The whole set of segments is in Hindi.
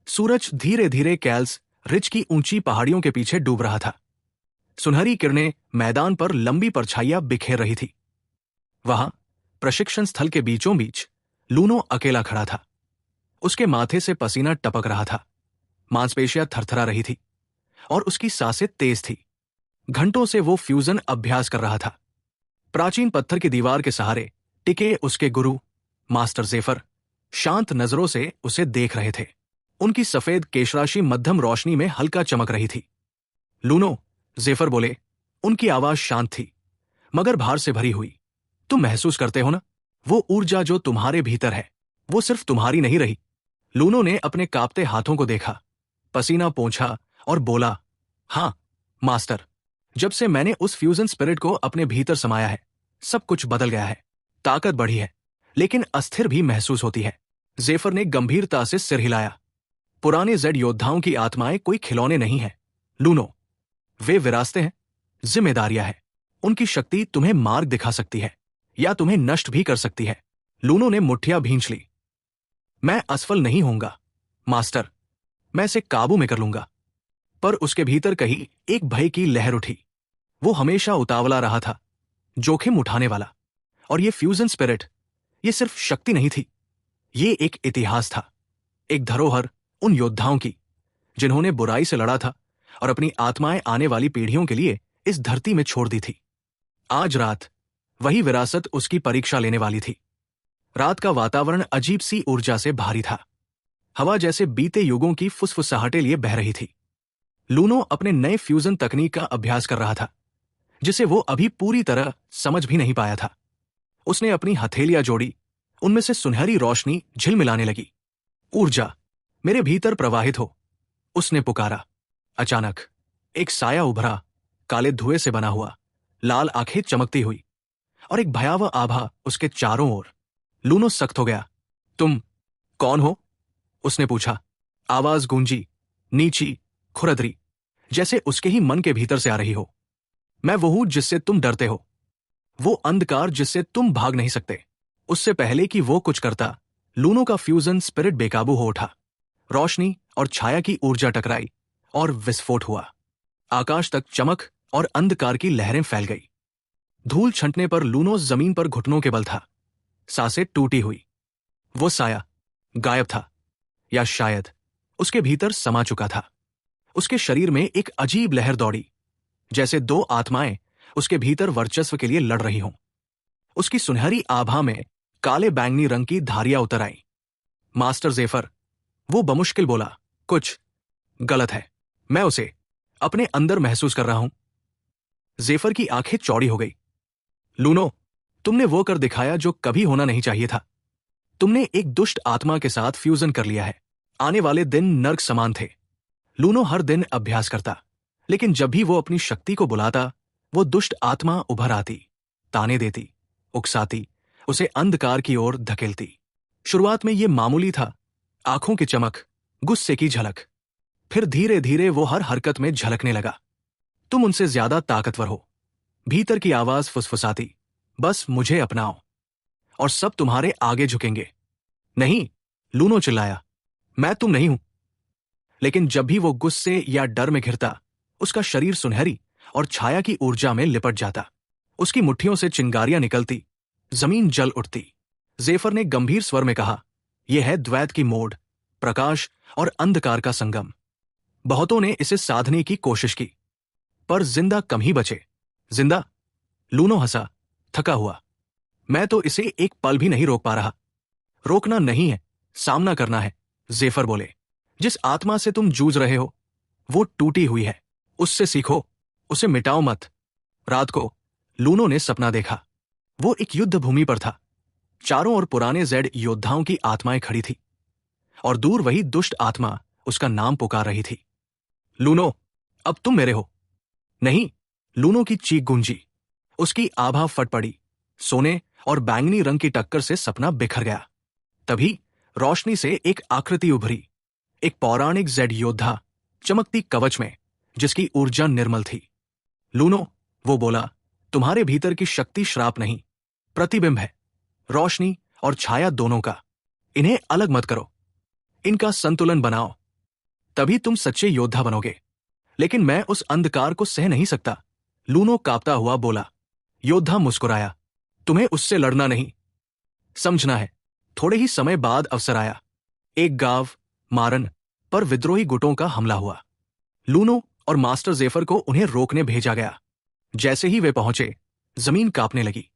सूरज धीरे धीरे कैल्स रिज की ऊंची पहाड़ियों के पीछे डूब रहा था। सुनहरी किरणें मैदान पर लंबी परछाइयां बिखेर रही थी। वहां प्रशिक्षण स्थल के बीचों बीच लूनो अकेला खड़ा था। उसके माथे से पसीना टपक रहा था, मांसपेशियां थरथरा रही थी और उसकी सांसें तेज थी। घंटों से वो फ्यूजन अभ्यास कर रहा था। प्राचीन पत्थर की दीवार के सहारे टिके उसके गुरु मास्टर ज़ेफर शांत नजरों से उसे देख रहे थे। उनकी सफेद केशराशि मध्यम रोशनी में हल्का चमक रही थी। लूनो, ज़ेफर बोले। उनकी आवाज शांत थी मगर भार से भरी हुई। तुम महसूस करते हो ना, वो ऊर्जा जो तुम्हारे भीतर है, वो सिर्फ तुम्हारी नहीं रही। लूनो ने अपने कांपते हाथों को देखा, पसीना पोंछा और बोला, हां मास्टर, जब से मैंने उस फ्यूजन स्पिरिट को अपने भीतर समाया है, सब कुछ बदल गया है। ताकत बढ़ी है, लेकिन अस्थिर भी महसूस होती है। ज़ेफर ने गंभीरता से सिर हिलाया। पुराने जेड योद्धाओं की आत्माएं कोई खिलौने नहीं है लूनो, वे विरासतें हैं, जिम्मेदारियां हैं। उनकी शक्ति तुम्हें मार्ग दिखा सकती है या तुम्हें नष्ट भी कर सकती है। लूनो ने मुट्ठियां भींच ली। मैं असफल नहीं होऊंगा मास्टर, मैं इसे काबू में कर लूंगा। पर उसके भीतर कहीं एक भय की लहर उठी। वो हमेशा उतावला रहा था, जोखिम उठाने वाला। और ये फ्यूजन स्पिरिट, ये सिर्फ शक्ति नहीं थी, ये एक इतिहास था, एक धरोहर उन योद्धाओं की जिन्होंने बुराई से लड़ा था और अपनी आत्माएं आने वाली पीढ़ियों के लिए इस धरती में छोड़ दी थी। आज रात वही विरासत उसकी परीक्षा लेने वाली थी। रात का वातावरण अजीब सी ऊर्जा से भारी था। हवा जैसे बीते युगों की फुसफुसाहटें लिए बह रही थी। लूनो अपने नए फ्यूजन तकनीक का अभ्यास कर रहा था, जिसे वो अभी पूरी तरह समझ भी नहीं पाया था। उसने अपनी हथेलियां जोड़ी, उनमें से सुनहरी रोशनी झिलमिलाने लगी। ऊर्जा मेरे भीतर प्रवाहित हो, उसने पुकारा। अचानक एक साया उभरा, काले धुएं से बना हुआ, लाल आंखें चमकती हुई और एक भयावह आभा उसके चारों ओर। लूनो सख्त हो गया। तुम कौन हो? उसने पूछा। आवाज गूंजी, नीची, खुरदरी, जैसे उसके ही मन के भीतर से आ रही हो। मैं वो हूं जिससे तुम डरते हो, वो अंधकार जिससे तुम भाग नहीं सकते। उससे पहले कि वो कुछ करता, लूनो का फ्यूजन स्पिरिट बेकाबू हो उठा। रोशनी और छाया की ऊर्जा टकराई और विस्फोट हुआ। आकाश तक चमक और अंधकार की लहरें फैल गई। धूल छंटने पर लूनो जमीन पर घुटनों के बल था, सांसें टूटी हुई। वो साया गायब था, या शायद उसके भीतर समा चुका था। उसके शरीर में एक अजीब लहर दौड़ी, जैसे दो आत्माएं उसके भीतर वर्चस्व के लिए लड़ रही हों। उसकी सुनहरी आभा में काले बैंगनी रंग की धारियां उतर आईं। मास्टर ज़ेफर, वो बमुश्किल बोला, कुछ गलत है। मैं उसे अपने अंदर महसूस कर रहा हूं। ज़ेफर की आंखें चौड़ी हो गई। लूनो, तुमने वो कर दिखाया जो कभी होना नहीं चाहिए था। तुमने एक दुष्ट आत्मा के साथ फ्यूजन कर लिया है। आने वाले दिन नर्क समान थे। लूनो हर दिन अभ्यास करता, लेकिन जब भी वो अपनी शक्ति को बुलाता, वो दुष्ट आत्मा उभर आती, ताने देती, उकसाती, उसे अंधकार की ओर धकेलती। शुरुआत में ये मामूली था, आंखों की चमक, गुस्से की झलक। फिर धीरे धीरे वो हर हरकत में झलकने लगा। तुम उनसे ज्यादा ताकतवर हो। भीतर की आवाज फुसफुसाती, बस मुझे अपनाओ और सब तुम्हारे आगे झुकेंगे। नहीं, लूनो चिल्लाया, मैं तुम नहीं हूं। लेकिन जब भी वो गुस्से या डर में घिरता, उसका शरीर सुनहरी और छाया की ऊर्जा में लिपट जाता। उसकी मुट्ठियों से चिंगारियां निकलती, जमीन जल उठती। ज़ेफर ने गंभीर स्वर में कहा, यह है द्वैत की मोड़, प्रकाश और अंधकार का संगम। बहुतों ने इसे साधने की कोशिश की, पर जिंदा कम ही बचे। जिंदा? लूनो हंसा, थका हुआ। मैं तो इसे एक पल भी नहीं रोक पा रहा। रोकना नहीं है, सामना करना है, ज़ेफर बोले। जिस आत्मा से तुम जूझ रहे हो, वो टूटी हुई है। उससे सीखो, उसे मिटाओ मत। रात को लूनो ने सपना देखा। वो एक युद्ध भूमि पर था। चारों ओर पुराने जेड योद्धाओं की आत्माएं खड़ी थी और दूर वही दुष्ट आत्मा उसका नाम पुकार रही थी। लूनो, अब तुम मेरे हो। नहीं, लूनो की चीख गूंजी। उसकी आभा फट पड़ी। सोने और बैंगनी रंग की टक्कर से सपना बिखर गया। तभी रोशनी से एक आकृति उभरी, एक पौराणिक जेड योद्धा, चमकती कवच में, जिसकी ऊर्जा निर्मल थी। लूनो, वो बोला, तुम्हारे भीतर की शक्ति श्राप नहीं, प्रतिबिंब है, रोशनी और छाया दोनों का। इन्हें अलग मत करो, इनका संतुलन बनाओ। तभी तुम सच्चे योद्धा बनोगे। लेकिन मैं उस अंधकार को सह नहीं सकता, लूनो कांपता हुआ बोला। योद्धा मुस्कुराया। तुम्हें उससे लड़ना नहीं, समझना है। थोड़े ही समय बाद अवसर आया। एक गांव मारन पर विद्रोही गुटों का हमला हुआ। लूनो और मास्टर जेफर को उन्हें रोकने भेजा गया। जैसे ही वे पहुंचे, जमीन कांपने लगी।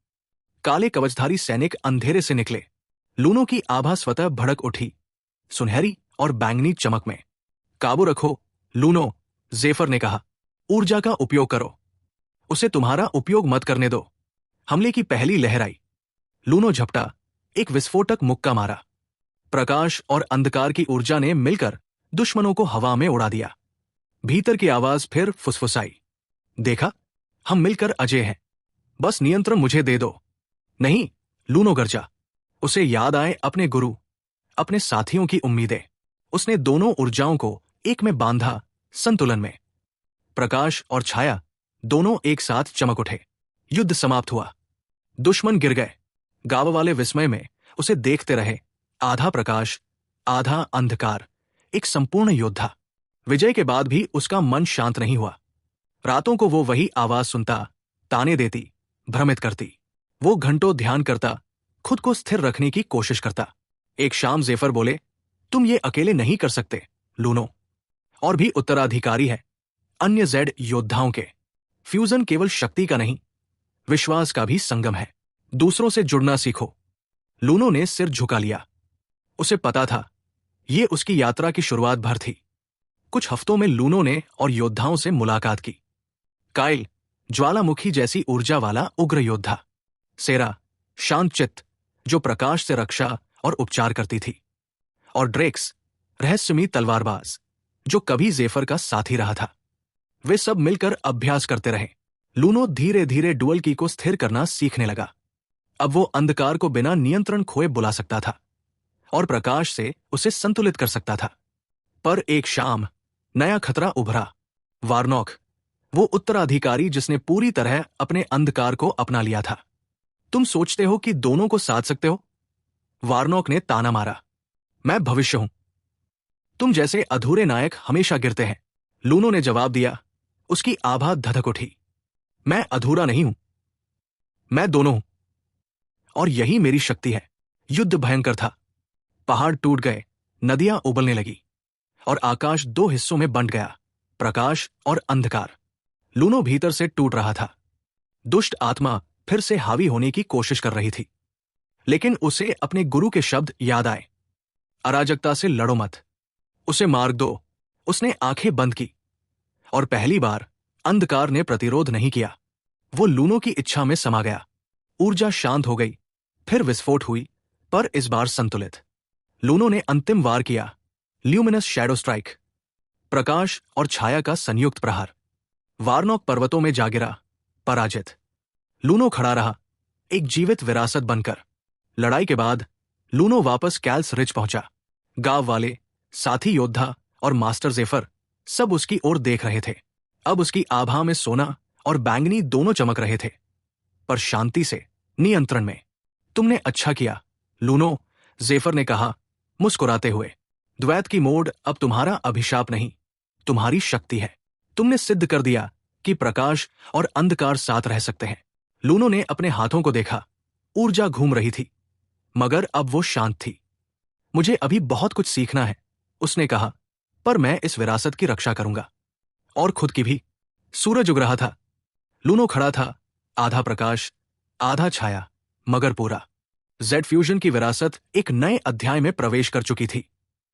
काले कवचधारी सैनिक अंधेरे से निकले। लूनो की आभा स्वतः भड़क उठी, सुनहरी और बैंगनी चमक में। काबू रखो लूनो, जेफर ने कहा। ऊर्जा का उपयोग करो, उसे तुम्हारा उपयोग मत करने दो। हमले की पहली लहर आई। लूनो झपटा, एक विस्फोटक मुक्का मारा। प्रकाश और अंधकार की ऊर्जा ने मिलकर दुश्मनों को हवा में उड़ा दिया। भीतर की आवाज फिर फुसफुसाई। देखा, हम मिलकर अजय हैं, बस नियंत्रण मुझे दे दो। नहीं, लूनो गरजा। उसे याद आए अपने गुरु, अपने साथियों की उम्मीदें। उसने दोनों ऊर्जाओं को एक में बांधा, संतुलन में। प्रकाश और छाया दोनों एक साथ चमक उठे। युद्ध समाप्त हुआ। दुश्मन गिर गए। गांव वाले विस्मय में उसे देखते रहे। आधा प्रकाश, आधा अंधकार, एक संपूर्ण योद्धा। विजय के बाद भी उसका मन शांत नहीं हुआ। रातों को वो वही आवाज सुनता, ताने देती, भ्रमित करती। वो घंटों ध्यान करता, खुद को स्थिर रखने की कोशिश करता। एक शाम जेफर बोले, तुम ये अकेले नहीं कर सकते लूनो। और भी उत्तराधिकारी है, अन्य जेड योद्धाओं के। फ्यूजन केवल शक्ति का नहीं, विश्वास का भी संगम है। दूसरों से जुड़ना सीखो। लूनो ने सिर झुका लिया। उसे पता था, ये उसकी यात्रा की शुरुआत भर थी। कुछ हफ्तों में लूनो ने और योद्धाओं से मुलाकात की। काइल, ज्वालामुखी जैसी ऊर्जा वाला उग्र योद्धा। सेरा, शांत चित्त, जो प्रकाश से रक्षा और उपचार करती थी। और ड्रेक्स, रहस्यमयी तलवारबाज, जो कभी जेफर का साथी रहा था। वे सब मिलकर अभ्यास करते रहे। लूनो धीरे धीरे डुअल की को स्थिर करना सीखने लगा। अब वो अंधकार को बिना नियंत्रण खोए बुला सकता था और प्रकाश से उसे संतुलित कर सकता था। पर एक शाम नया खतरा उभरा। वार्नॉक, वो उत्तराधिकारी जिसने पूरी तरह अपने अंधकार को अपना लिया था। तुम सोचते हो कि दोनों को साध सकते हो? वार्नॉक ने ताना मारा। मैं भविष्य हूं। तुम जैसे अधूरे नायक हमेशा गिरते हैं, लूनो ने जवाब दिया। उसकी आभा धधक उठी। मैं अधूरा नहीं हूं, मैं दोनों हूं, और यही मेरी शक्ति है। युद्ध भयंकर था। पहाड़ टूट गए, नदियां उबलने लगी और आकाश दो हिस्सों में बंट गया, प्रकाश और अंधकार। लूनो भीतर से टूट रहा था। दुष्ट आत्मा फिर से हावी होने की कोशिश कर रही थी। लेकिन उसे अपने गुरु के शब्द याद आए, अराजकता से लड़ो मत, उसे मार्ग दो। उसने आंखें बंद की और पहली बार अंधकार ने प्रतिरोध नहीं किया। वो लूनो की इच्छा में समा गया। ऊर्जा शांत हो गई, फिर विस्फोट हुई, पर इस बार संतुलित। लूनो ने अंतिम वार किया, ल्यूमिनस शैडो स्ट्राइक, प्रकाश और छाया का संयुक्त प्रहार। वार्नॉक पर्वतों में जा गिरा, पराजित। लूनो खड़ा रहा, एक जीवित विरासत बनकर। लड़ाई के बाद लूनो वापस कैल्स रिज पहुंचा। गांव वाले, साथी योद्धा और मास्टर जेफर सब उसकी ओर देख रहे थे। अब उसकी आभा में सोना और बैंगनी दोनों चमक रहे थे, पर शांति से, नियंत्रण में। तुमने अच्छा किया लूनो, जेफर ने कहा मुस्कुराते हुए। द्वैत की मोड़ अब तुम्हारा अभिशाप नहीं, तुम्हारी शक्ति है। तुमने सिद्ध कर दिया कि प्रकाश और अंधकार साथ रह सकते हैं। लूनो ने अपने हाथों को देखा। ऊर्जा घूम रही थी, मगर अब वो शांत थी। मुझे अभी बहुत कुछ सीखना है, उसने कहा, पर मैं इस विरासत की रक्षा करूंगा, और खुद की भी। सूरज उग रहा था। लूनो खड़ा था, आधा प्रकाश, आधा छाया, मगर पूरा। जेड फ्यूजन की विरासत एक नए अध्याय में प्रवेश कर चुकी थी।